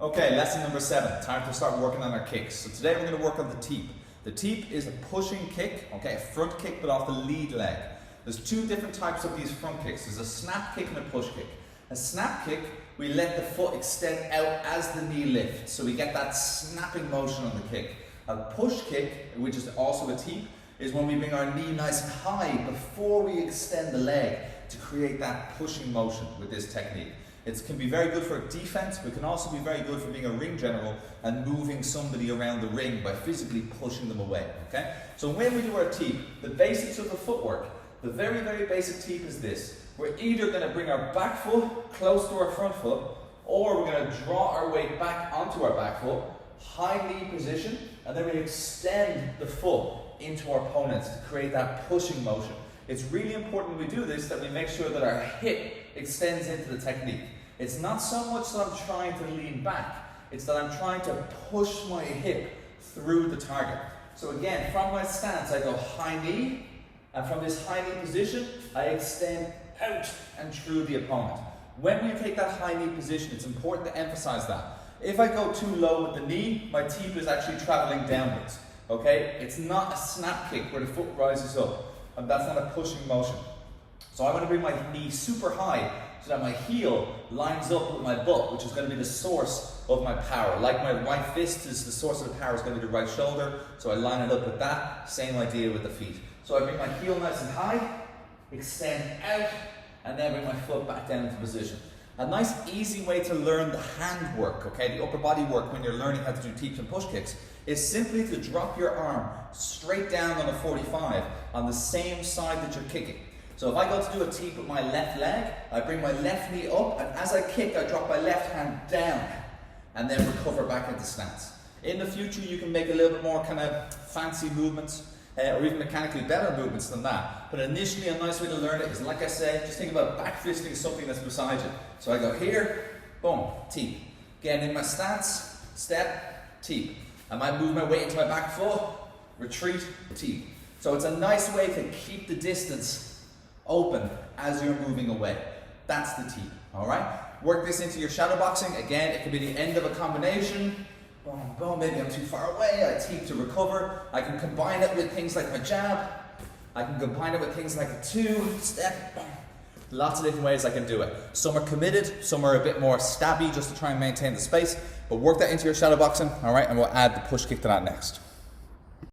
Okay, lesson number 7. Time to start working on our kicks. So today we're going to work on the teep. The teep is a pushing kick, okay, a front kick but off the lead leg. There's two different types of these front kicks. There's a snap kick and a push kick. A snap kick, we let the foot extend out as the knee lifts, so we get that snapping motion on the kick. A push kick, which is also a teep, is when we bring our knee nice and high before we extend the leg to create that pushing motion with this technique. It can be very good for defense, but it can also be very good for being a ring general and moving somebody around the ring by physically pushing them away, okay? So when we do our teep, the basics of the footwork, the very, very basic teep is this. We're either going to bring our back foot close to our front foot, or we're going to draw our weight back onto our back foot, high knee position, and then we extend the foot into our opponents to create that pushing motion. It's really important when we do this that we make sure that our hip extends into the technique. It's not so much that I'm trying to lean back, it's that I'm trying to push my hip through the target. So again, from my stance I go high knee, and from this high knee position I extend out and through the opponent. When we take that high knee position, it's important to emphasize that. If I go too low with the knee, my teep is actually traveling downwards. Okay? It's not a snap kick where the foot rises up. And that's not a pushing motion. So I want to bring my knee super high so that my heel lines up with my butt, which is going to be the source of my power. Like my right fist is the source of the power, is going to be the right shoulder, so I line it up with that. Same idea with the feet. So I bring my heel nice and high, extend out, and then bring my foot back down into position. A nice easy way to learn the hand work, okay, the upper body work when you're learning how to do teeps and push kicks, is simply to drop your arm straight down on a 45 on the same side that you're kicking. So if I go to do a teep with my left leg, I bring my left knee up, and as I kick, I drop my left hand down and then recover back into stance. In the future, you can make a little bit more kind of fancy movements or even mechanically better movements than that. But initially, a nice way to learn it is, like I say, just think about back fisting something that's beside you. So I go here, boom, teep. Getting in my stance, step, teep. I might move my weight into my back foot, retreat, teep. So it's a nice way to keep the distance open as you're moving away. That's the teep, all right? Work this into your shadow boxing. Again, it could be the end of a combination. Boom, boom, maybe I'm too far away, I teep to recover. I can combine it with things like my jab. I can combine it with things like a two-step, boom. Lots of different ways I can do it. Some are committed, some are a bit more stabby just to try and maintain the space, but work that into your shadow boxing, all right, and we'll add the push kick to that next.